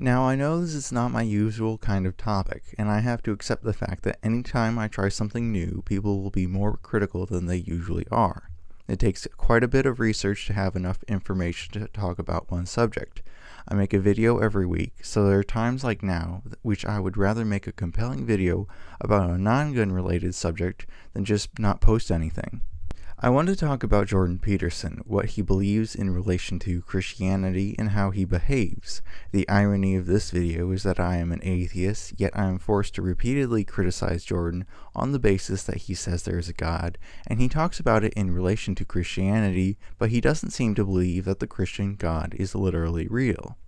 Now, I know this is not my usual kind of topic, and I have to accept the fact that anytime I try something new, people will be more critical than they usually are. It takes quite a bit of research to have enough information to talk about one subject. I make a video every week, so there are times like now which I would rather make a compelling video about a non-gun related subject than just not post anything. I want to talk about Jordan Peterson, what he believes in relation to Christianity, and how he behaves. The irony of this video is that I am an atheist, yet I am forced to repeatedly criticize Jordan on the basis that he says there is a God, and he talks about it in relation to Christianity, but he doesn't seem to believe that the Christian God is literally real.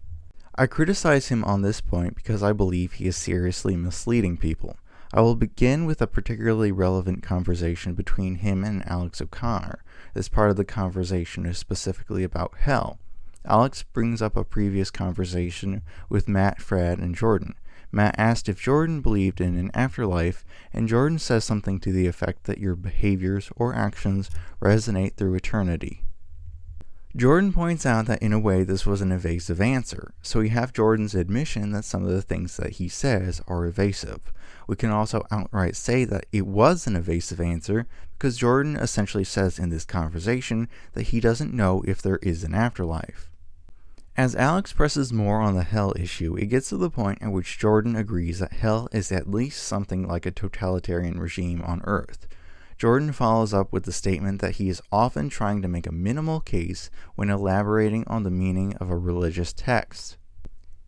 I criticize him on this point because I believe he is seriously misleading people. I will begin with a particularly relevant conversation between him and Alex O'Connor. This part of the conversation is specifically about hell. Alex brings up a previous conversation with Matt, Fred, and Jordan. Matt asked if Jordan believed in an afterlife, and Jordan says something to the effect that your behaviors or actions resonate through eternity. Jordan points out that in a way this was an evasive answer, so we have Jordan's admission that some of the things that he says are evasive. We can also outright say that it was an evasive answer because Jordan essentially says in this conversation that he doesn't know if there is an afterlife. As Alex presses more on the hell issue, it gets to the point at which Jordan agrees that hell is at least something like a totalitarian regime on Earth. Jordan follows up with the statement that he is often trying to make a minimal case when elaborating on the meaning of a religious text.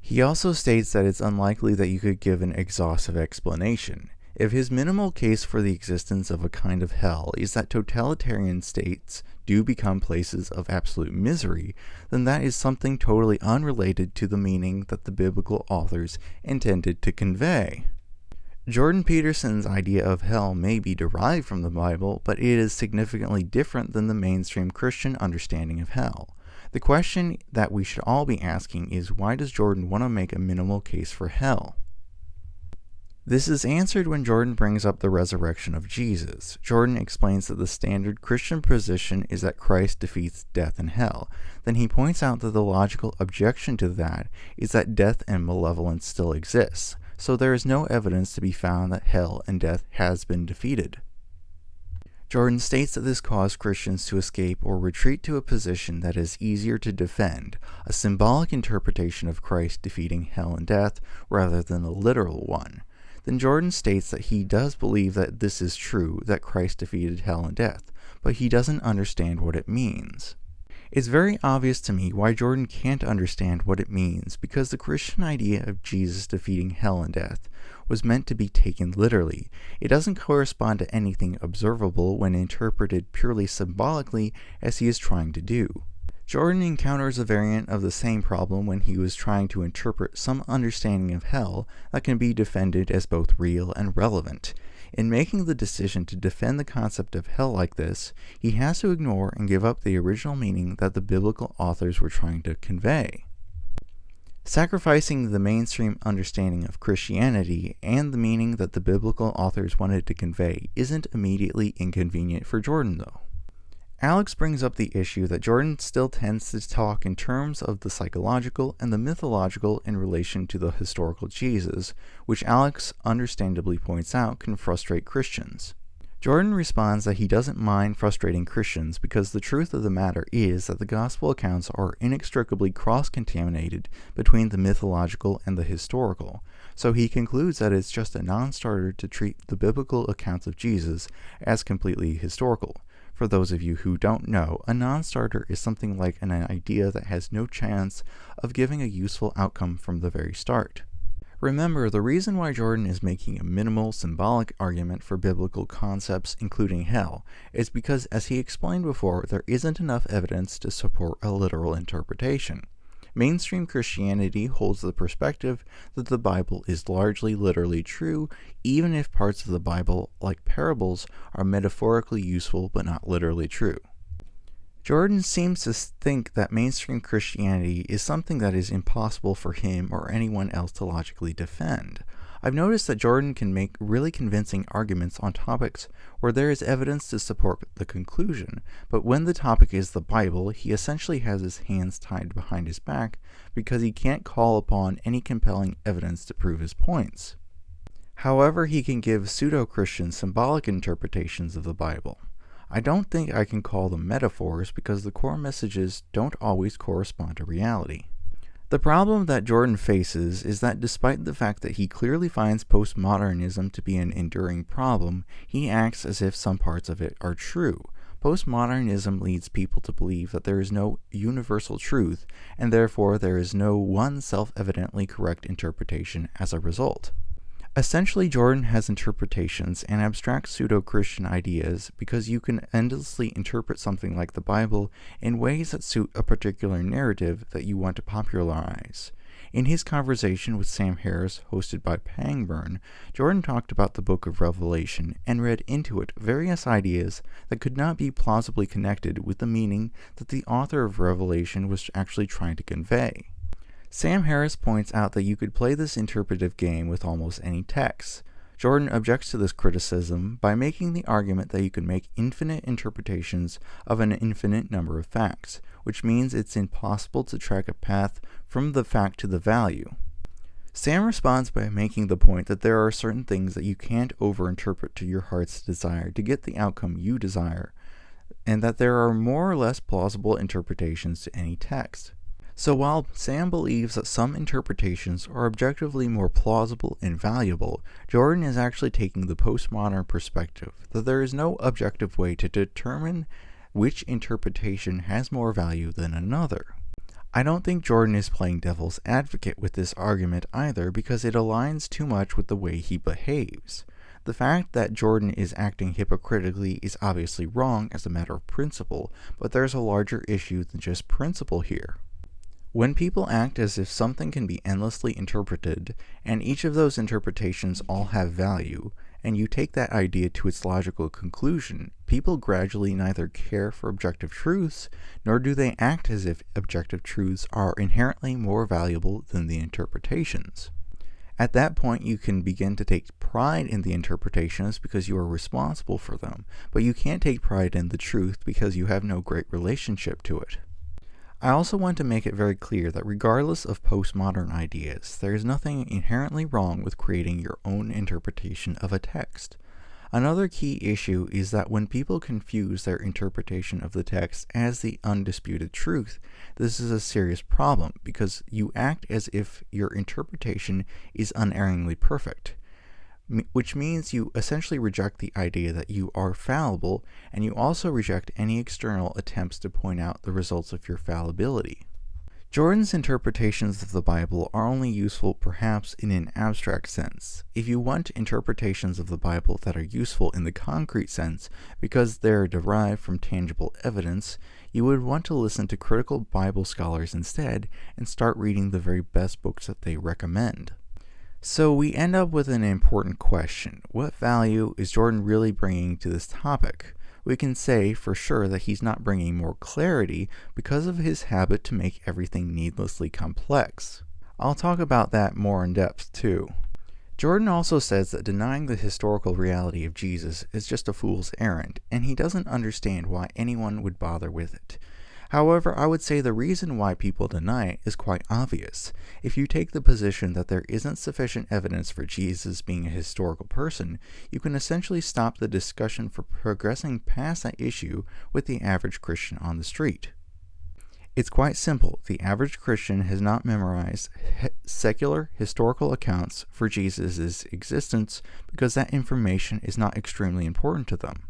He also states that it's unlikely that you could give an exhaustive explanation. If his minimal case for the existence of a kind of hell is that totalitarian states do become places of absolute misery, then that is something totally unrelated to the meaning that the biblical authors intended to convey. Jordan Peterson's idea of hell may be derived from the Bible, but it is significantly different than the mainstream Christian understanding of hell. The question that we should all be asking is, why does Jordan want to make a minimal case for hell? This is answered when Jordan brings up the resurrection of Jesus. Jordan explains that the standard Christian position is that Christ defeats death and hell. Then he points out that the logical objection to that is that death and malevolence still exists. So there is no evidence to be found that hell and death has been defeated. Jordan states that this caused Christians to escape or retreat to a position that is easier to defend, a symbolic interpretation of Christ defeating hell and death rather than a literal one. Then Jordan states that he does believe that this is true, that Christ defeated hell and death, but he doesn't understand what it means. It's very obvious to me why Jordan can't understand what it means, because the Christian idea of Jesus defeating hell and death was meant to be taken literally. It doesn't correspond to anything observable when interpreted purely symbolically as he is trying to do. Jordan encounters a variant of the same problem when he was trying to interpret some understanding of hell that can be defended as both real and relevant. In making the decision to defend the concept of hell like this, he has to ignore and give up the original meaning that the biblical authors were trying to convey. Sacrificing the mainstream understanding of Christianity and the meaning that the biblical authors wanted to convey isn't immediately inconvenient for Jordan, though. Alex brings up the issue that Jordan still tends to talk in terms of the psychological and the mythological in relation to the historical Jesus, which Alex understandably points out can frustrate Christians. Jordan responds that he doesn't mind frustrating Christians because the truth of the matter is that the gospel accounts are inextricably cross-contaminated between the mythological and the historical, so he concludes that it's just a non-starter to treat the biblical accounts of Jesus as completely historical. For those of you who don't know, a non-starter is something like an idea that has no chance of giving a useful outcome from the very start. Remember, the reason why Jordan is making a minimal, symbolic argument for biblical concepts, including hell, is because, as he explained before, there isn't enough evidence to support a literal interpretation. Mainstream Christianity holds the perspective that the Bible is largely literally true, even if parts of the Bible, like parables, are metaphorically useful but not literally true. Jordan seems to think that mainstream Christianity is something that is impossible for him or anyone else to logically defend. I've noticed that Jordan can make really convincing arguments on topics where there is evidence to support the conclusion, but when the topic is the Bible, he essentially has his hands tied behind his back because he can't call upon any compelling evidence to prove his points. However, he can give pseudo-Christian symbolic interpretations of the Bible. I don't think I can call them metaphors because the core messages don't always correspond to reality. The problem that Jordan faces is that despite the fact that he clearly finds postmodernism to be an enduring problem, he acts as if some parts of it are true. Postmodernism leads people to believe that there is no universal truth, and therefore there is no one self-evidently correct interpretation as a result. Essentially, Jordan has interpretations and abstract pseudo-Christian ideas because you can endlessly interpret something like the Bible in ways that suit a particular narrative that you want to popularize. In his conversation with Sam Harris, hosted by Pangburn, Jordan talked about the book of Revelation and read into it various ideas that could not be plausibly connected with the meaning that the author of Revelation was actually trying to convey. Sam Harris points out that you could play this interpretive game with almost any text. Jordan objects to this criticism by making the argument that you can make infinite interpretations of an infinite number of facts, which means it's impossible to track a path from the fact to the value. Sam responds by making the point that there are certain things that you can't overinterpret to your heart's desire to get the outcome you desire, and that there are more or less plausible interpretations to any text. So while Sam believes that some interpretations are objectively more plausible and valuable, Jordan is actually taking the postmodern perspective that there is no objective way to determine which interpretation has more value than another. I don't think Jordan is playing devil's advocate with this argument either because it aligns too much with the way he behaves. The fact that Jordan is acting hypocritically is obviously wrong as a matter of principle, but there's a larger issue than just principle here. When people act as if something can be endlessly interpreted, and each of those interpretations all have value, and you take that idea to its logical conclusion, people gradually neither care for objective truths, nor do they act as if objective truths are inherently more valuable than the interpretations. At that point, you can begin to take pride in the interpretations because you are responsible for them, but you can't take pride in the truth because you have no great relationship to it. I also want to make it very clear that regardless of postmodern ideas, there is nothing inherently wrong with creating your own interpretation of a text. Another key issue is that when people confuse their interpretation of the text as the undisputed truth, this is a serious problem because you act as if your interpretation is unerringly perfect, which means you essentially reject the idea that you are fallible, and you also reject any external attempts to point out the results of your fallibility. Jordan's interpretations of the Bible are only useful perhaps in an abstract sense. If you want interpretations of the Bible that are useful in the concrete sense because they're derived from tangible evidence, you would want to listen to critical Bible scholars instead and start reading the very best books that they recommend. So we end up with an important question. What value is Jordan really bringing to this topic? We can say for sure that he's not bringing more clarity because of his habit to make everything needlessly complex. I'll talk about that more in depth too. Jordan also says that denying the historical reality of Jesus is just a fool's errand, and he doesn't understand why anyone would bother with it. However, I would say the reason why people deny it is quite obvious. If you take the position that there isn't sufficient evidence for Jesus being a historical person, you can essentially stop the discussion from progressing past that issue with the average Christian on the street. It's quite simple. The average Christian has not memorized secular historical accounts for Jesus' existence because that information is not extremely important to them.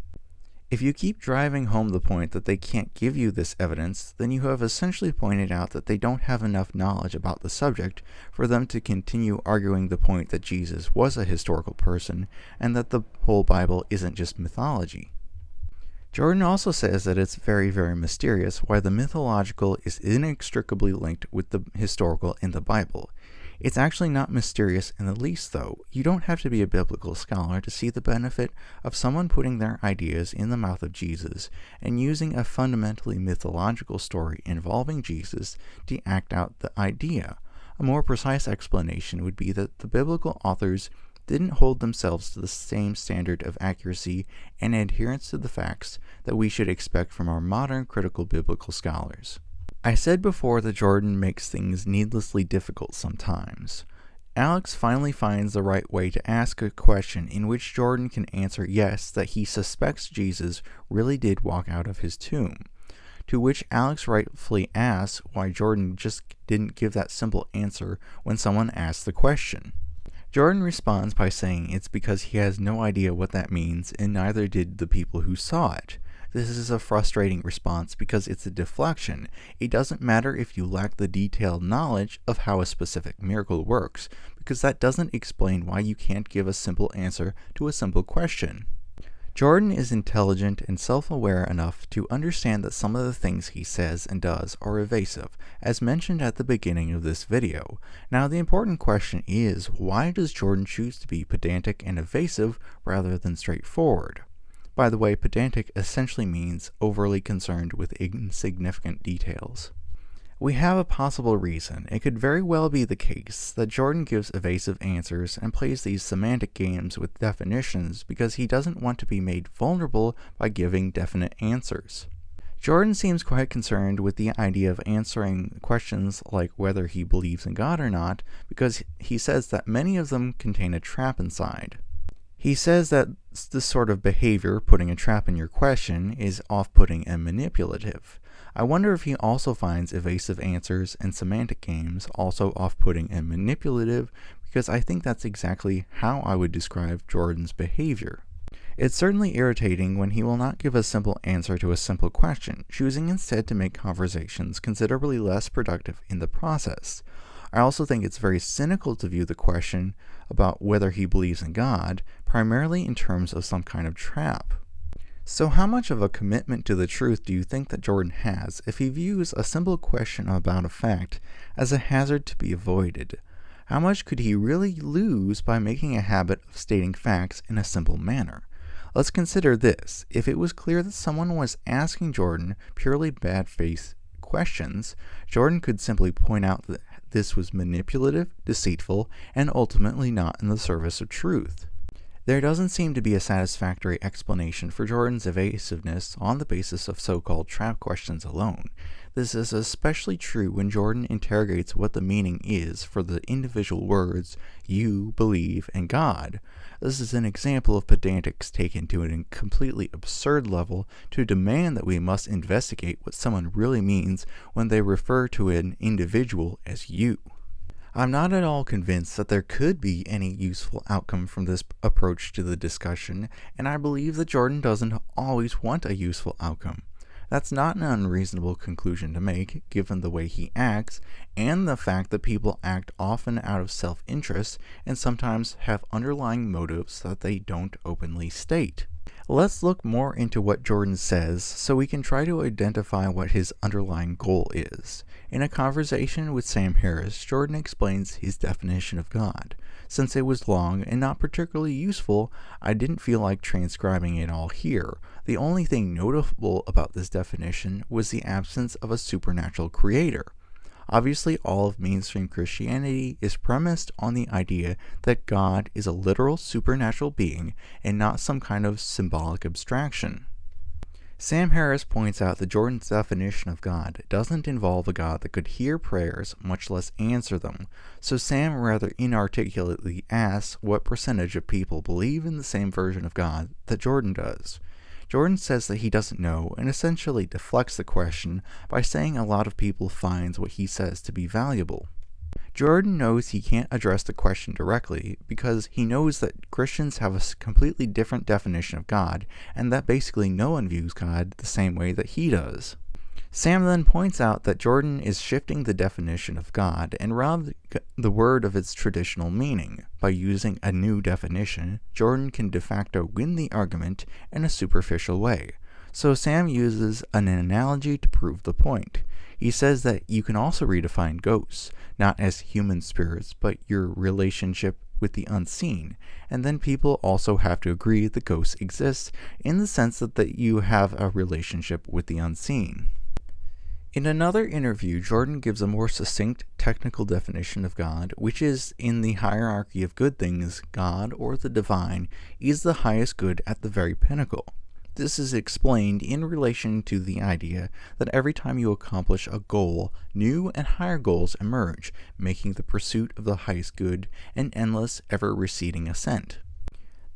If you keep driving home the point that they can't give you this evidence, then you have essentially pointed out that they don't have enough knowledge about the subject for them to continue arguing the point that Jesus was a historical person and that the whole Bible isn't just mythology. Jordan also says that it's very, very mysterious why the mythological is inextricably linked with the historical in the Bible. It's actually not mysterious in the least, though. You don't have to be a biblical scholar to see the benefit of someone putting their ideas in the mouth of Jesus and using a fundamentally mythological story involving Jesus to act out the idea. A more precise explanation would be that the biblical authors didn't hold themselves to the same standard of accuracy and adherence to the facts that we should expect from our modern critical biblical scholars. I said before that Jordan makes things needlessly difficult sometimes. Alex finally finds the right way to ask a question in which Jordan can answer yes, that he suspects Jesus really did walk out of his tomb. To which Alex rightfully asks why Jordan just didn't give that simple answer when someone asked the question. Jordan responds by saying it's because he has no idea what that means, and neither did the people who saw it. This is a frustrating response because it's a deflection. It doesn't matter if you lack the detailed knowledge of how a specific miracle works, because that doesn't explain why you can't give a simple answer to a simple question. Jordan is intelligent and self-aware enough to understand that some of the things he says and does are evasive, as mentioned at the beginning of this video. Now, the important question is, why does Jordan choose to be pedantic and evasive rather than straightforward? By the way, pedantic essentially means overly concerned with insignificant details. We have a possible reason. It could very well be the case that Jordan gives evasive answers and plays these semantic games with definitions because he doesn't want to be made vulnerable by giving definite answers. Jordan seems quite concerned with the idea of answering questions like whether he believes in God or not, because he says that many of them contain a trap inside. He says that this sort of behavior, putting a trap in your question, is off-putting and manipulative. I wonder if he also finds evasive answers and semantic games also off-putting and manipulative, because I think that's exactly how I would describe Jordan's behavior. It's certainly irritating when he will not give a simple answer to a simple question, choosing instead to make conversations considerably less productive in the process. I also think it's very cynical to view the question about whether he believes in God primarily in terms of some kind of trap. So how much of a commitment to the truth do you think that Jordan has if he views a simple question about a fact as a hazard to be avoided? How much could he really lose by making a habit of stating facts in a simple manner? Let's consider this. If it was clear that someone was asking Jordan purely bad-faith questions, Jordan could simply point out that this was manipulative, deceitful, and ultimately not in the service of truth. There doesn't seem to be a satisfactory explanation for Jordan's evasiveness on the basis of so-called trap questions alone. This is especially true when Jordan interrogates what the meaning is for the individual words, you, believe, and God. This is an example of pedantics taken to a completely absurd level to demand that we must investigate what someone really means when they refer to an individual as you. I'm not at all convinced that there could be any useful outcome from this approach to the discussion, and I believe that Jordan doesn't always want a useful outcome. That's not an unreasonable conclusion to make, given the way he acts, and the fact that people act often out of self-interest and sometimes have underlying motives that they don't openly state. Let's look more into what Jordan says so we can try to identify what his underlying goal is. In a conversation with Sam Harris, Jordan explains his definition of God. Since it was long and not particularly useful, I didn't feel like transcribing it all here. The only thing notable about this definition was the absence of a supernatural creator. Obviously, all of mainstream Christianity is premised on the idea that God is a literal supernatural being and not some kind of symbolic abstraction. Sam Harris points out that Jordan's definition of God doesn't involve a God that could hear prayers, much less answer them, so Sam rather inarticulately asks what percentage of people believe in the same version of God that Jordan does. Jordan says that he doesn't know and essentially deflects the question by saying a lot of people find what he says to be valuable. Jordan knows he can't address the question directly because he knows that Christians have a completely different definition of God and that basically no one views God the same way that he does. Sam then points out that Jordan is shifting the definition of God and robbed the word of its traditional meaning. By using a new definition, Jordan can de facto win the argument in a superficial way. So Sam uses an analogy to prove the point. He says that you can also redefine ghosts, not as human spirits, but your relationship with the unseen, and then people also have to agree that ghosts exist in the sense that you have a relationship with the unseen. In another interview, Jordan gives a more succinct technical definition of God, which is, in the hierarchy of good things, God, or the divine, is the highest good at the very pinnacle. This is explained in relation to the idea that every time you accomplish a goal, new and higher goals emerge, making the pursuit of the highest good an endless, ever-receding ascent.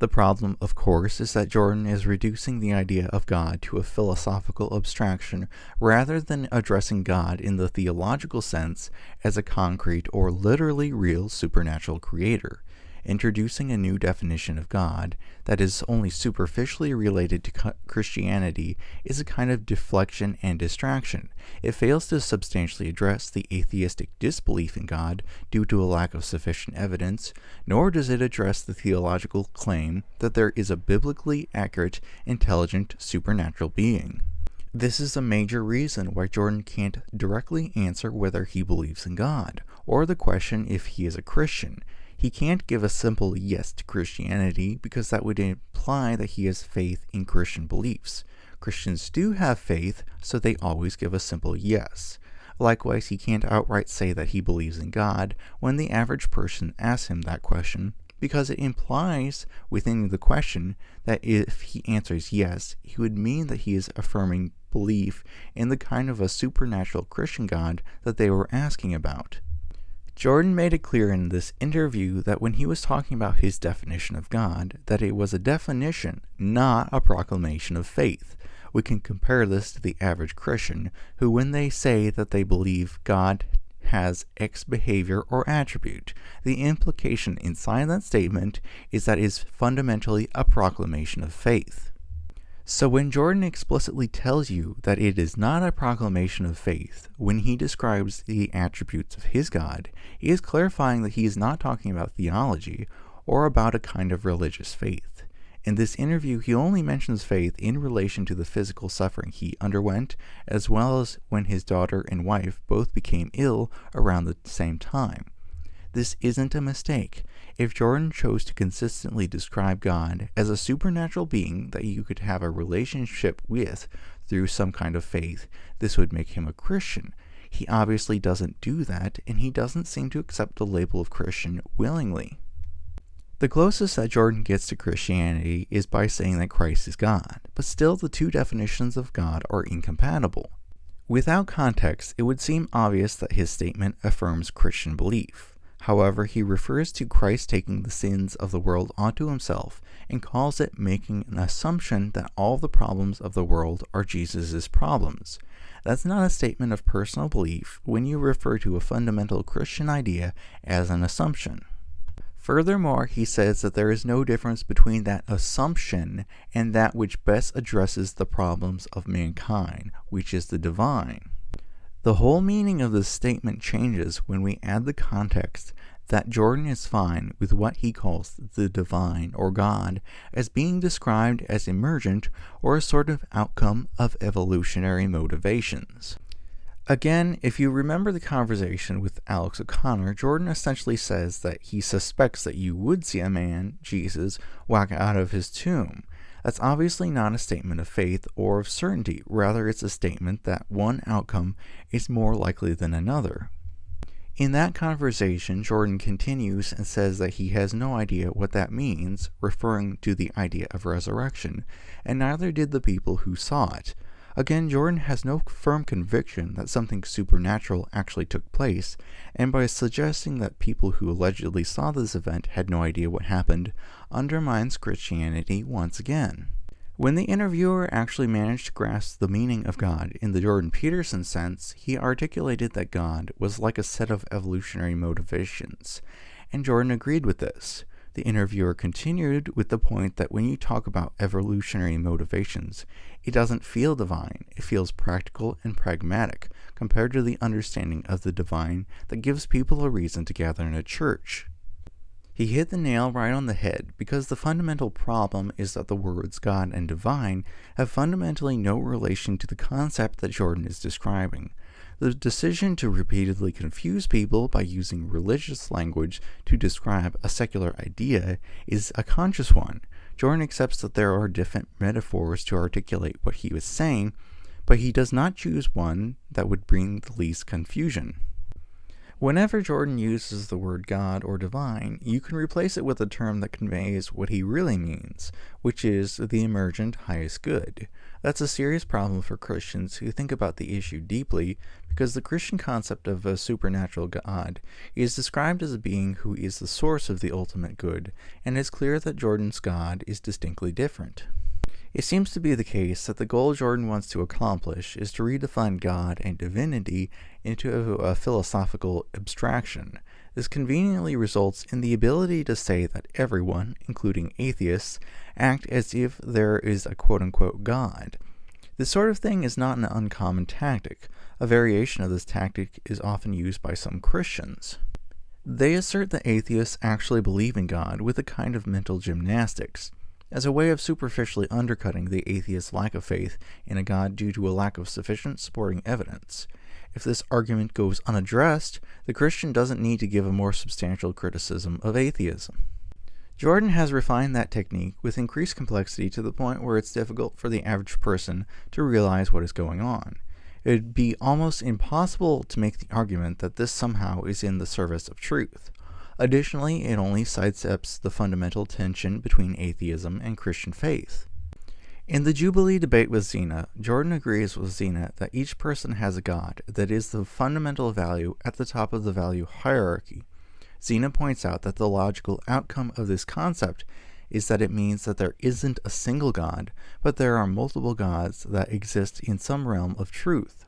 The problem, of course, is that Jordan is reducing the idea of God to a philosophical abstraction rather than addressing God in the theological sense as a concrete or literally real supernatural creator. Introducing a new definition of God that is only superficially related to Christianity is a kind of deflection and distraction. It fails to substantially address the atheistic disbelief in God due to a lack of sufficient evidence, nor does it address the theological claim that there is a biblically accurate, intelligent, supernatural being. This is a major reason why Jordan can't directly answer whether he believes in God, or the question if he is a Christian. He can't give a simple yes to Christianity because that would imply that he has faith in Christian beliefs. Christians do have faith, so they always give a simple yes. Likewise, he can't outright say that he believes in God when the average person asks him that question, because it implies within the question that if he answers yes, he would mean that he is affirming belief in the kind of a supernatural Christian God that they were asking about. Jordan made it clear in this interview that when he was talking about his definition of God, that it was a definition, not a proclamation of faith. We can compare this to the average Christian, who when they say that they believe God has X behavior or attribute, the implication inside that statement is that it is fundamentally a proclamation of faith. So when Jordan explicitly tells you that it is not a proclamation of faith when he describes the attributes of his God, he is clarifying that he is not talking about theology or about a kind of religious faith. In this interview, he only mentions faith in relation to the physical suffering he underwent, as well as when his daughter and wife both became ill around the same time. This isn't a mistake. If Jordan chose to consistently describe God as a supernatural being that you could have a relationship with through some kind of faith, this would make him a Christian. He obviously doesn't do that, and he doesn't seem to accept the label of Christian willingly. The closest that Jordan gets to Christianity is by saying that Christ is God, but still the two definitions of God are incompatible. Without context, it would seem obvious that his statement affirms Christian belief. However, he refers to Christ taking the sins of the world onto himself and calls it making an assumption that all the problems of the world are Jesus' problems. That's not a statement of personal belief when you refer to a fundamental Christian idea as an assumption. Furthermore, he says that there is no difference between that assumption and that which best addresses the problems of mankind, which is the divine. The whole meaning of this statement changes when we add the context that Jordan is fine with what he calls the divine or God as being described as emergent or a sort of outcome of evolutionary motivations. Again, if you remember the conversation with Alex O'Connor, Jordan essentially says that he suspects that you would see a man, Jesus, walk out of his tomb. That's obviously not a statement of faith or of certainty. Rather, it's a statement that one outcome is more likely than another. In that conversation, Jordan continues and says that he has no idea what that means, referring to the idea of resurrection, and neither did the people who saw it. Again, Jordan has no firm conviction that something supernatural actually took place, and by suggesting that people who allegedly saw this event had no idea what happened, undermines Christianity once again. When the interviewer actually managed to grasp the meaning of God in the Jordan Peterson sense, he articulated that God was like a set of evolutionary motivations, and Jordan agreed with this. The interviewer continued with the point that when you talk about evolutionary motivations, it doesn't feel divine, it feels practical and pragmatic compared to the understanding of the divine that gives people a reason to gather in a church. He hit the nail right on the head because the fundamental problem is that the words God and divine have fundamentally no relation to the concept that Jordan is describing. The decision to repeatedly confuse people by using religious language to describe a secular idea is a conscious one. Jordan accepts that there are different metaphors to articulate what he was saying, but he does not choose one that would bring the least confusion. Whenever Jordan uses the word God or divine, you can replace it with a term that conveys what he really means, which is the emergent highest good. That's a serious problem for Christians who think about the issue deeply, because the Christian concept of a supernatural God is described as a being who is the source of the ultimate good, and it's clear that Jordan's God is distinctly different. It seems to be the case that the goal Jordan wants to accomplish is to redefine God and divinity into a philosophical abstraction. This conveniently results in the ability to say that everyone, including atheists, act as if there is a quote-unquote God. This sort of thing is not an uncommon tactic. A variation of this tactic is often used by some Christians. They assert that atheists actually believe in God with a kind of mental gymnastics, as a way of superficially undercutting the atheist's lack of faith in a God due to a lack of sufficient supporting evidence. If this argument goes unaddressed, the Christian doesn't need to give a more substantial criticism of atheism. Jordan has refined that technique with increased complexity to the point where it's difficult for the average person to realize what is going on. It would be almost impossible to make the argument that this somehow is in the service of truth. Additionally, it only sidesteps the fundamental tension between atheism and Christian faith. In the Jubilee debate with Zena, Jordan agrees with Zena that each person has a God that is the fundamental value at the top of the value hierarchy. Zena points out that the logical outcome of this concept is that it means that there isn't a single God, but there are multiple gods that exist in some realm of truth.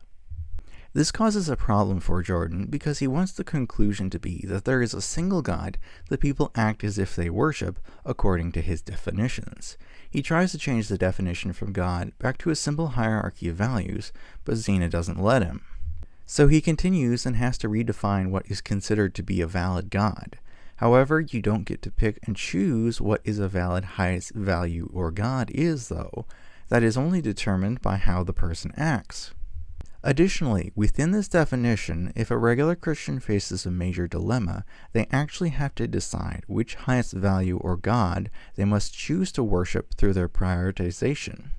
This causes a problem for Jordan because he wants the conclusion to be that there is a single God that people act as if they worship according to his definitions. He tries to change the definition from God back to a simple hierarchy of values, but Zena doesn't let him. So he continues and has to redefine what is considered to be a valid God. However, you don't get to pick and choose what is a valid highest value or God is, though. That is only determined by how the person acts. Additionally, within this definition, if a regular Christian faces a major dilemma, they actually have to decide which highest value or God they must choose to worship through their prioritization.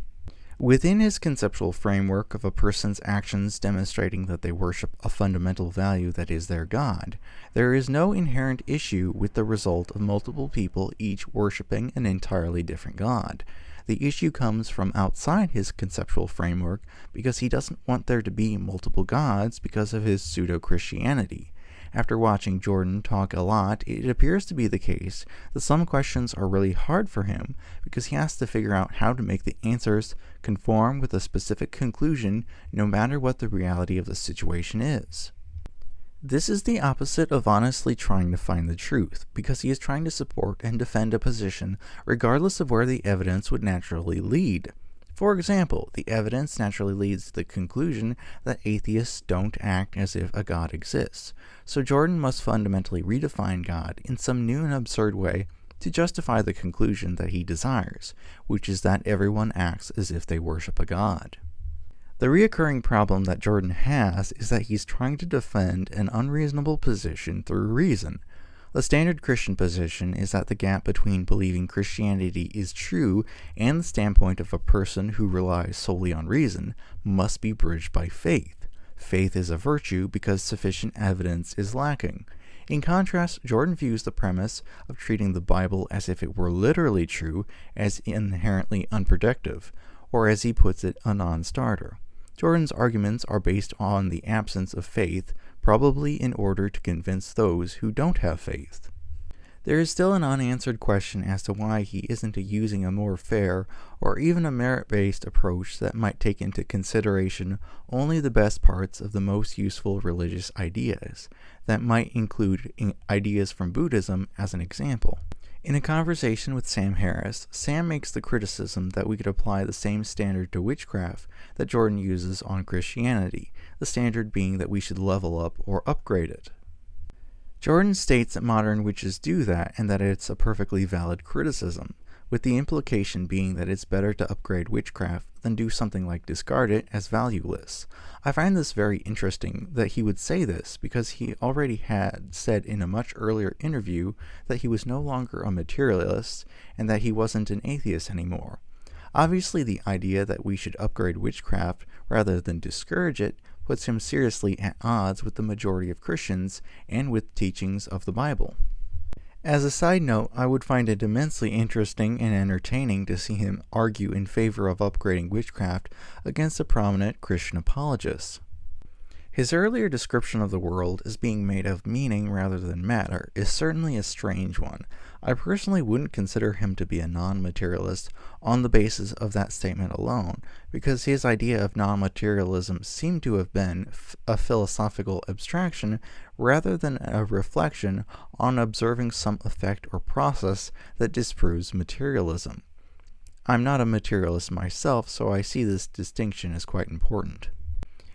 Within his conceptual framework of a person's actions demonstrating that they worship a fundamental value that is their God, there is no inherent issue with the result of multiple people each worshiping an entirely different God. The issue comes from outside his conceptual framework because he doesn't want there to be multiple gods because of his pseudo-Christianity. After watching Jordan talk a lot, it appears to be the case that some questions are really hard for him because he has to figure out how to make the answers conform with a specific conclusion no matter what the reality of the situation is. This is the opposite of honestly trying to find the truth, because he is trying to support and defend a position regardless of where the evidence would naturally lead. For example, the evidence naturally leads to the conclusion that atheists don't act as if a God exists, so Jordan must fundamentally redefine God in some new and absurd way to justify the conclusion that he desires, which is that everyone acts as if they worship a God. The recurring problem that Jordan has is that he's trying to defend an unreasonable position through reason. The standard Christian position is that the gap between believing Christianity is true and the standpoint of a person who relies solely on reason must be bridged by faith. Faith is a virtue because sufficient evidence is lacking. In contrast, Jordan views the premise of treating the Bible as if it were literally true as inherently unproductive, or as he puts it, a non-starter. Jordan's arguments are based on the absence of faith, probably in order to convince those who don't have faith. There is still an unanswered question as to why he isn't using a more fair or even a merit-based approach that might take into consideration only the best parts of the most useful religious ideas, that might include ideas from Buddhism as an example. In a conversation with Sam Harris, Sam makes the criticism that we could apply the same standard to witchcraft that Jordan uses on Christianity, the standard being that we should level up or upgrade it. Jordan states that modern witches do that and that it's a perfectly valid criticism, with the implication being that it's better to upgrade witchcraft than do something like discard it as valueless. I find this very interesting that he would say this because he already had said in a much earlier interview that he was no longer a materialist and that he wasn't an atheist anymore. Obviously, the idea that we should upgrade witchcraft rather than discourage it puts him seriously at odds with the majority of Christians and with teachings of the Bible. As a side note, I would find it immensely interesting and entertaining to see him argue in favor of upgrading witchcraft against a prominent Christian apologist. His earlier description of the world as being made of meaning rather than matter is certainly a strange one. I personally wouldn't consider him to be a non-materialist on the basis of that statement alone, because his idea of non-materialism seemed to have been a philosophical abstraction rather than a reflection on observing some effect or process that disproves materialism. I'm not a materialist myself, so I see this distinction as quite important.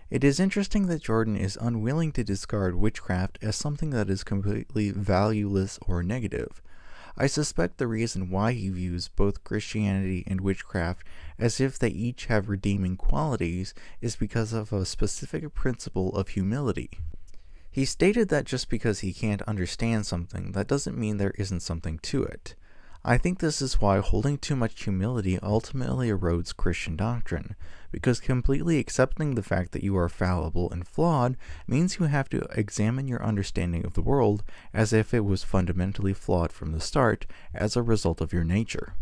It is interesting that Jordan is unwilling to discard witchcraft as something that is completely valueless or negative. I suspect the reason why he views both Christianity and witchcraft as if they each have redeeming qualities is because of a specific principle of humility. He stated that just because he can't understand something, that doesn't mean there isn't something to it. I think this is why holding too much humility ultimately erodes Christian doctrine, because completely accepting the fact that you are fallible and flawed means you have to examine your understanding of the world as if it was fundamentally flawed from the start as a result of your nature.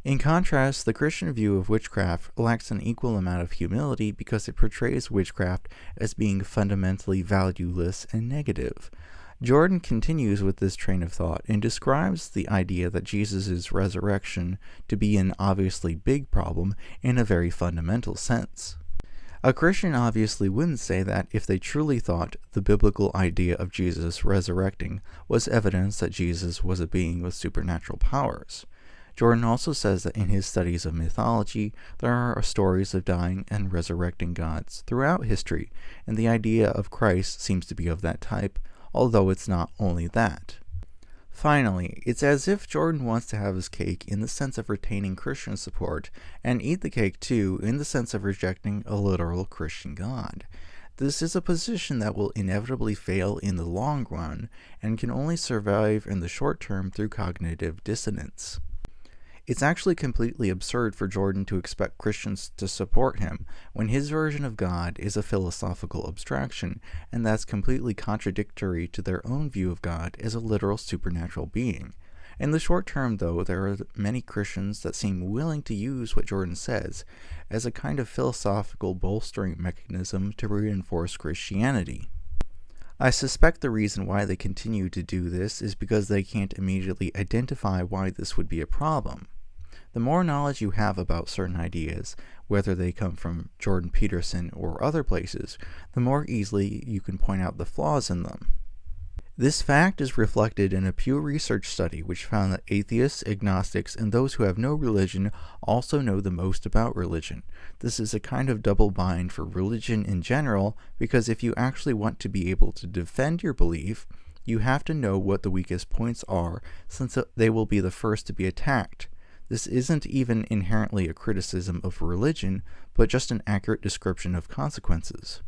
In contrast, the Christian view of witchcraft lacks an equal amount of humility because it portrays witchcraft as being fundamentally valueless and negative. Jordan continues with this train of thought and describes the idea that Jesus' resurrection to be an obviously big problem in a very fundamental sense. A Christian obviously wouldn't say that if they truly thought the biblical idea of Jesus resurrecting was evidence that Jesus was a being with supernatural powers. Jordan also says that in his studies of mythology, there are stories of dying and resurrecting gods throughout history, and the idea of Christ seems to be of that type, although it's not only that. Finally, it's as if Jordan wants to have his cake in the sense of retaining Christian support, and eat the cake too in the sense of rejecting a literal Christian God. This is a position that will inevitably fail in the long run, and can only survive in the short term through cognitive dissonance. It's actually completely absurd for Jordan to expect Christians to support him when his version of God is a philosophical abstraction, and that's completely contradictory to their own view of God as a literal supernatural being. In the short term, though, there are many Christians that seem willing to use what Jordan says as a kind of philosophical bolstering mechanism to reinforce Christianity. I suspect the reason why they continue to do this is because they can't immediately identify why this would be a problem. The more knowledge you have about certain ideas, whether they come from Jordan Peterson or other places, the more easily you can point out the flaws in them. This fact is reflected in a Pew Research study which found that atheists, agnostics, and those who have no religion also know the most about religion. This is a kind of double bind for religion in general, because if you actually want to be able to defend your belief, you have to know what the weakest points are, since they will be the first to be attacked. This isn't even inherently a criticism of religion, but just an accurate description of consequences.